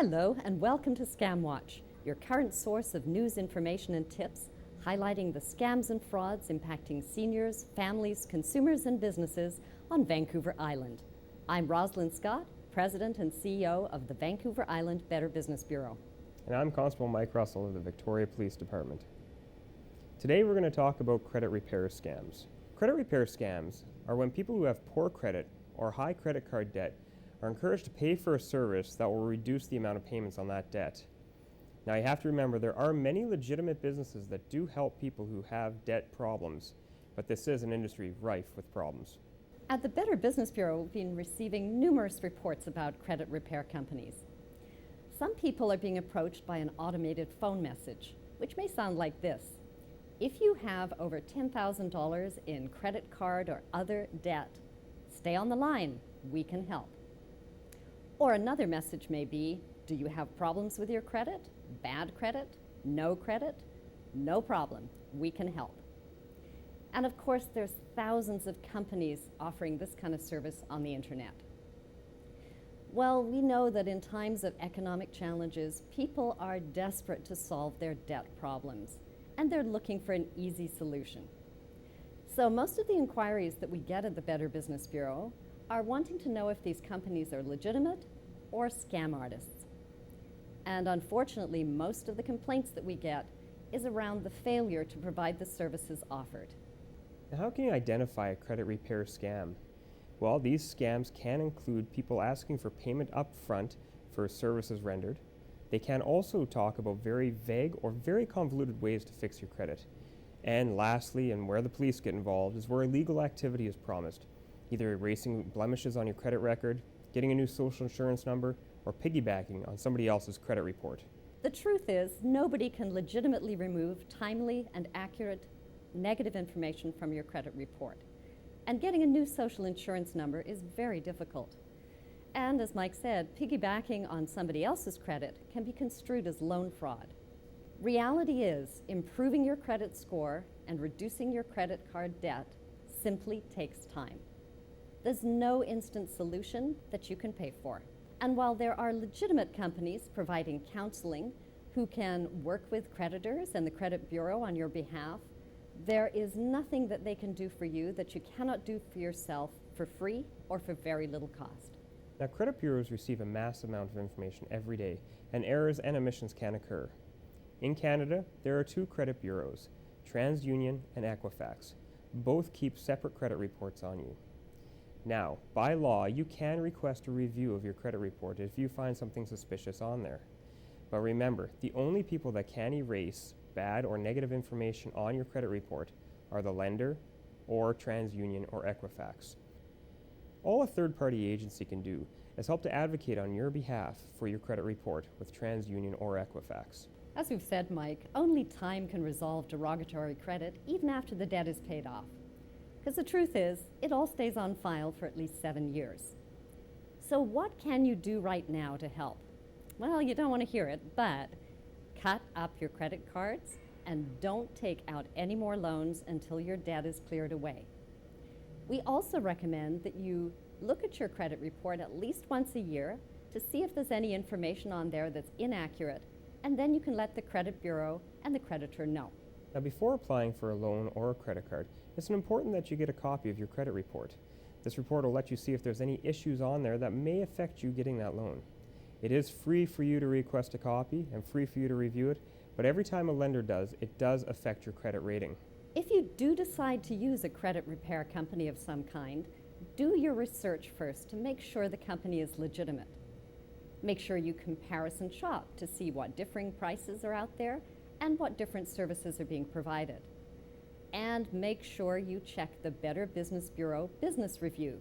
Hello and welcome to ScamWatch, your current source of news, information and tips, highlighting the scams and frauds impacting seniors, families, consumers and businesses on Vancouver Island. I'm Rosalind Scott, President and CEO of the Vancouver Island Better Business Bureau. And I'm Constable Mike Russell of the Victoria Police Department. Today we're going to talk about credit repair scams. Credit repair scams are when people who have poor credit or high credit card debt are encouraged to pay for a service that will reduce the amount of payments on that debt. Now you have to remember there are many legitimate businesses that do help people who have debt problems, but this is an industry rife with problems. At the Better Business Bureau, we've been receiving numerous reports about credit repair companies. Some people are being approached by an automated phone message, which may sound like this. If you have over $10,000 in credit card or other debt, stay on the line, we can help. Or another message may be, do you have problems with your credit? Bad credit? No credit? No problem, we can help. And of course, there's thousands of companies offering this kind of service on the internet. Well, we know that in times of economic challenges, people are desperate to solve their debt problems, and they're looking for an easy solution. So most of the inquiries that we get at the Better Business Bureau are wanting to know if these companies are legitimate or scam artists. And unfortunately, most of the complaints that we get is around the failure to provide the services offered. Now, how can you identify a credit repair scam? Well, these scams can include people asking for payment up front for services rendered. They can also talk about very vague or very convoluted ways to fix your credit. And lastly, and where the police get involved, is where illegal activity is promised, either erasing blemishes on your credit record, getting a new social insurance number, or piggybacking on somebody else's credit report. The truth is, nobody can legitimately remove timely and accurate negative information from your credit report. And getting a new social insurance number is very difficult. And as Mike said, piggybacking on somebody else's credit can be construed as loan fraud. Reality is, improving your credit score and reducing your credit card debt simply takes time. There's no instant solution that you can pay for. And while there are legitimate companies providing counseling who can work with creditors and the credit bureau on your behalf, there is nothing that they can do for you that you cannot do for yourself for free or for very little cost. Now, credit bureaus receive a massive amount of information every day, and errors and omissions can occur. In Canada, there are two credit bureaus, TransUnion and Equifax. Both keep separate credit reports on you. Now, by law, you can request a review of your credit report if you find something suspicious on there. But remember, the only people that can erase bad or negative information on your credit report are the lender or TransUnion or Equifax. All a third-party agency can do is help to advocate on your behalf for your credit report with TransUnion or Equifax. As we've said, Mike, only time can resolve derogatory credit even after the debt is paid off. Because the truth is, it all stays on file for at least 7 years. So what can you do right now to help? Well, you don't want to hear it, but cut up your credit cards and don't take out any more loans until your debt is cleared away. We also recommend that you look at your credit report at least once a year to see if there's any information on there that's inaccurate, and then you can let the credit bureau and the creditor know. Now, before applying for a loan or a credit card, it's important that you get a copy of your credit report. This report will let you see if there's any issues on there that may affect you getting that loan. It is free for you to request a copy and free for you to review it, but every time a lender does, it does affect your credit rating. If you do decide to use a credit repair company of some kind, do your research first to make sure the company is legitimate. Make sure you comparison shop to see what differing prices are out there and what different services are being provided. And make sure you check the Better Business Bureau Business Review.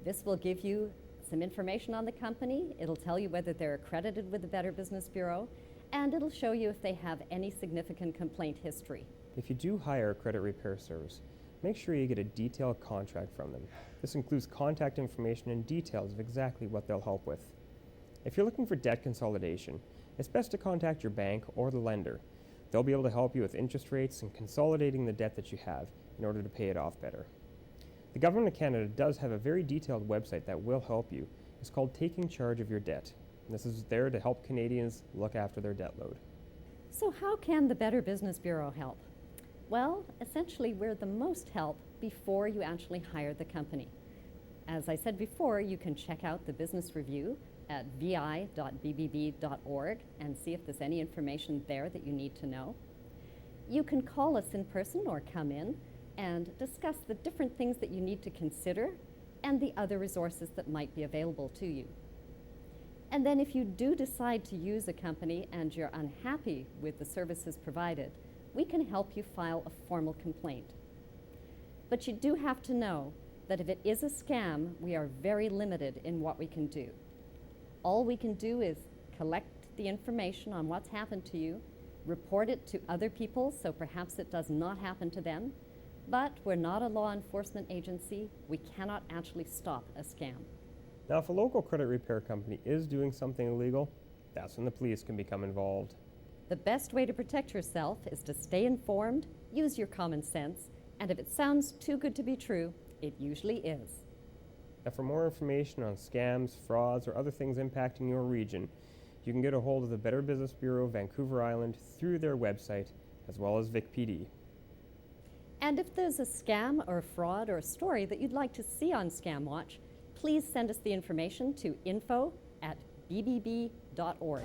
This will give you some information on the company, it'll tell you whether they're accredited with the Better Business Bureau, and it'll show you if they have any significant complaint history. If you do hire a credit repair service, make sure you get a detailed contract from them. This includes contact information and details of exactly what they'll help with. If you're looking for debt consolidation, it's best to contact your bank or the lender. They'll be able to help you with interest rates and consolidating the debt that you have in order to pay it off better. The Government of Canada does have a very detailed website that will help you. It's called Taking Charge of Your Debt. This is there to help Canadians look after their debt load. So how can the Better Business Bureau help? Well, essentially, we're the most help before you actually hire the company. As I said before, you can check out the business review at vi.bbb.org and see if there's any information there that you need to know. You can call us in person or come in and discuss the different things that you need to consider and the other resources that might be available to you. And then if you do decide to use a company and you're unhappy with the services provided, we can help you file a formal complaint. But you do have to know that if it is a scam, we are very limited in what we can do. All we can do is collect the information on what's happened to you, report it to other people so perhaps it does not happen to them, but we're not a law enforcement agency. We cannot actually stop a scam. Now, if a local credit repair company is doing something illegal, that's when the police can become involved. The best way to protect yourself is to stay informed, use your common sense, and if it sounds too good to be true, it usually is. Now, for more information on scams, frauds, or other things impacting your region, you can get a hold of the Better Business Bureau Vancouver Island through their website, as well as VicPD. And if there's a scam or a fraud or a story that you'd like to see on ScamWatch, please send us the information to info@bbb.org.